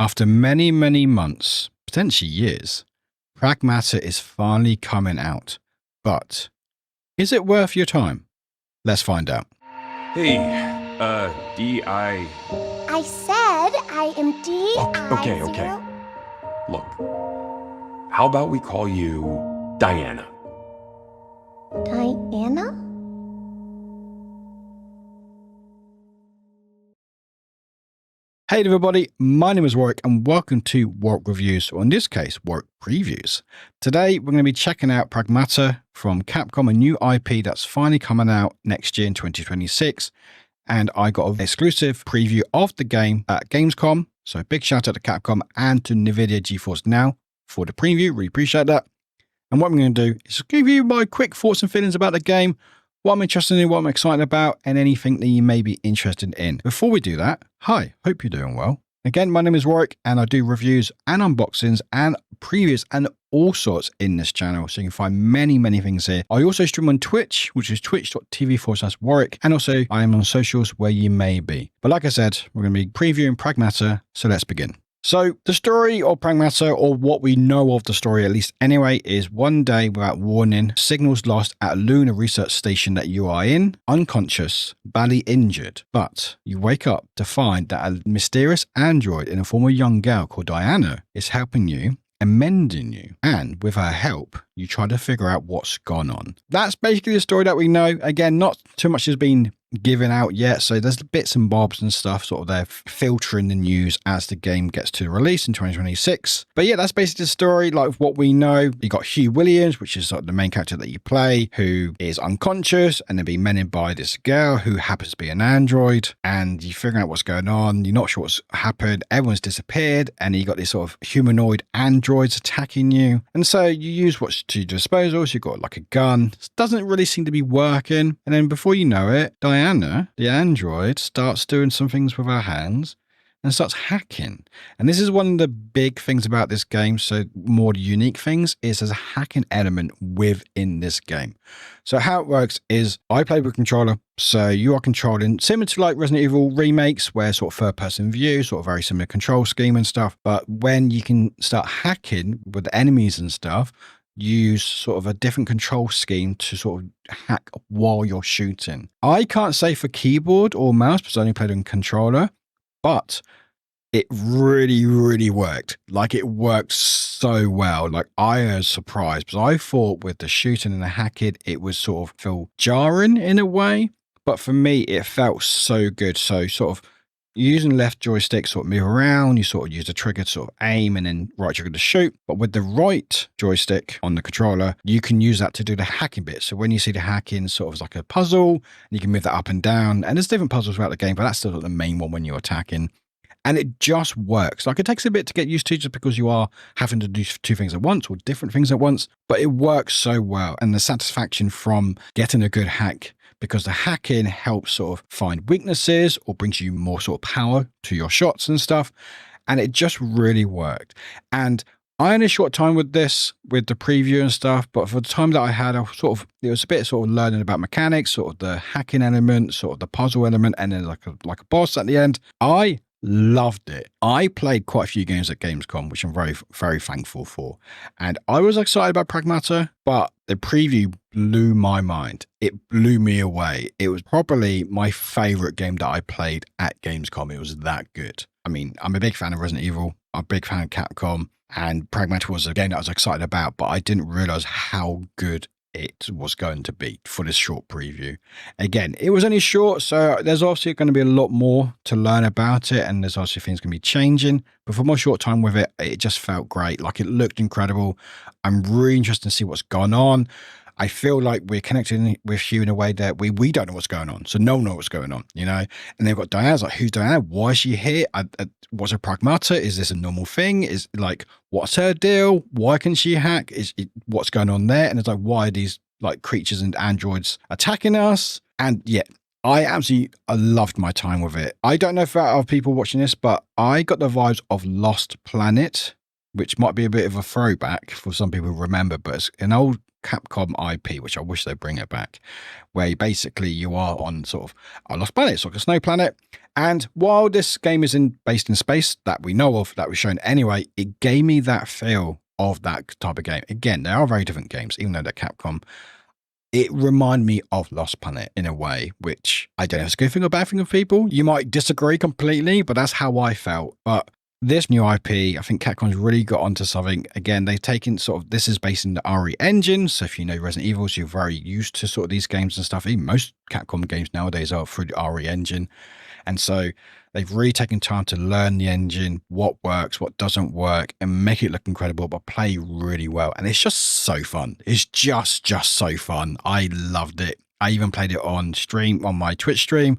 After many, many months, potentially years, Pragmata is finally coming out. But is it worth your time? Let's find out. Hey, D.I. I said I am D.I. Okay. Look, how about we call you Diana? Diana? Hey everybody, my name is Warwick and welcome to Warwick Reviews, or in this case, Warwick Previews. Today we're going to be checking out Pragmata from Capcom, a new IP that's finally coming out next year in 2026. And I got an exclusive preview of the game at Gamescom. So big shout out to Capcom and to NVIDIA GeForce Now for the preview. Really appreciate that. And what I'm going to do is give you my quick thoughts and feelings about the game, what I'm interested in, what I'm excited about, and anything that you may be interested in. Before we do that, hi, hope you're doing well. Again, my name is Warwick and I do reviews and unboxings and previews and all sorts in this channel. So you can find many, many things here. I also stream on Twitch, which is twitch.tv/Warwick. And also I am on socials where you may be. But like I said, we're going to be previewing Pragmata. So let's begin. So the story of Pragmata, or what we know of the story at least anyway, is one day without warning, signals lost at a lunar research station that you are in, unconscious, badly injured. But you wake up to find that a mysterious android in the form of a young girl called Diana is helping you and mending you. And with her help, you try to figure out what's gone on. That's basically the story that we know. Again, not too much has been given out yet, so there's bits and bobs and stuff sort of there filtering the news as the game gets to release in 2026. But yeah, that's basically the story, like what we know. You got Hugh Williams, which is sort of the main character that you play, who is unconscious and then being mended by this girl who happens to be an android, and you're figuring out what's going on. You're not sure what's happened. Everyone's disappeared, and you got these sort of humanoid androids attacking you. And so you use what's to your disposal. So you've got like a gun. It doesn't really seem to be working. And then before you know it, Diana, the android, starts doing some things with her hands and starts hacking. And this is one of the big things about this game. So more unique things is there's a hacking element within this game. So how it works is I play with a controller. So you are controlling, similar to like Resident Evil remakes, where sort of third person view, sort of very similar control scheme and stuff. But when you can start hacking with enemies and stuff, use sort of a different control scheme to sort of hack while you're shooting. I can't say for keyboard or mouse because I only played on controller, but it really, really worked. Like it worked so well. Like I was surprised because I thought with the shooting and the hacking, it was sort of feel jarring in a way. But for me, it felt so good. So sort of using left joystick, sort of move around, you sort of use the trigger to sort of aim and then right trigger to shoot. But with the right joystick on the controller, you can use that to do the hacking bit. So when you see the hacking sort of as like a puzzle, you can move that up and down. And there's different puzzles throughout the game, but that's still the main one when you're attacking. And it just works. Like it takes a bit to get used to just because you are having to do two things at once or different things at once, but it works so well. And the satisfaction from getting a good hack, because the hacking helps sort of find weaknesses or brings you more sort of power to your shots and stuff. And it just really worked. And I had a short time with this, with the preview and stuff, but for the time that I had, it was a bit sort of learning about mechanics, sort of the hacking element, sort of the puzzle element, and then like a boss at the end. I loved it. I played quite a few games at Gamescom, which I'm very, very thankful for. And I was excited about Pragmata, but the preview blew my mind. It blew me away. It was probably my favorite game that I played at Gamescom. It was that good. I mean, I'm a big fan of Resident Evil. I'm a big fan of Capcom. And Pragmata was a game that I was excited about, but I didn't realize how good it was going to be for this short preview. Again, it was only short, so there's obviously going to be a lot more to learn about it, and there's obviously things going to be changing. But for my short time with it, it just felt great. Like it looked incredible. I'm really interested to see what's gone on. I feel like we're connecting with Hugh in a way that we don't know what's going on. So no one knows what's going on, you know? And they've got Diana's like, who's Diana? Why is she here? What's her Pragmata? Is this a normal thing? Is like, what's her deal? Why can she hack? What's going on there? And it's like, why are these like creatures and androids attacking us? And yeah, I loved my time with it. I don't know if there are other people watching this, but I got the vibes of Lost Planet, which might be a bit of a throwback for some people who remember, but it's an old Capcom IP, which I wish they'd bring it back, where basically you are on sort of a lost planet, it's like a snow planet. And while this game is based in space that we know of, that was shown anyway, it gave me that feel of that type of game. Again, they are very different games, even though they're Capcom. It reminded me of Lost Planet in a way, which I don't know if it's a good thing or bad thing of people. You might disagree completely, but that's how I felt. But this new IP, I think Capcom's really got onto something. Again, they've taken sort of, this is based in the RE engine. So if you know Resident Evils, you're very used to sort of these games and stuff. Even most Capcom games nowadays are through the RE engine. And so they've really taken time to learn the engine, what works, what doesn't work, and make it look incredible, but play really well. And it's just so fun. It's just so fun. I loved it. I even played it on stream, on my Twitch stream,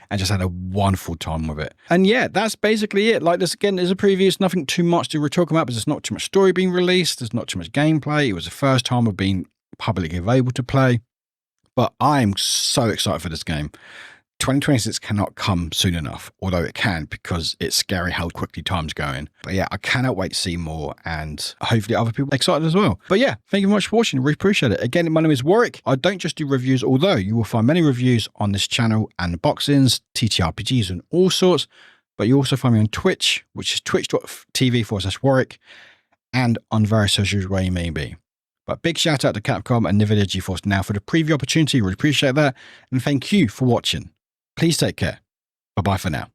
and just had a wonderful time with it. And yeah, that's basically it. Like this, again, there's a preview. It's nothing too much to talk about, because there's not too much story being released. There's not too much gameplay. It was the first time of being publicly available to play. But I'm so excited for this game. 2026 cannot come soon enough, although it can, because it's scary how quickly time's going. But yeah, I cannot wait to see more, and hopefully other people are excited as well. But yeah, thank you very much for watching. I really appreciate it. Again, my name is Warwick. I don't just do reviews, although you will find many reviews on this channel and boxings, TTRPGs and all sorts. But you also find me on Twitch, which is twitch.tv/Warwick, and on various socials where you may be. But big shout out to Capcom and NVIDIA GeForce Now for the preview opportunity. Really appreciate that. And thank you for watching. Please take care. Bye-bye for now.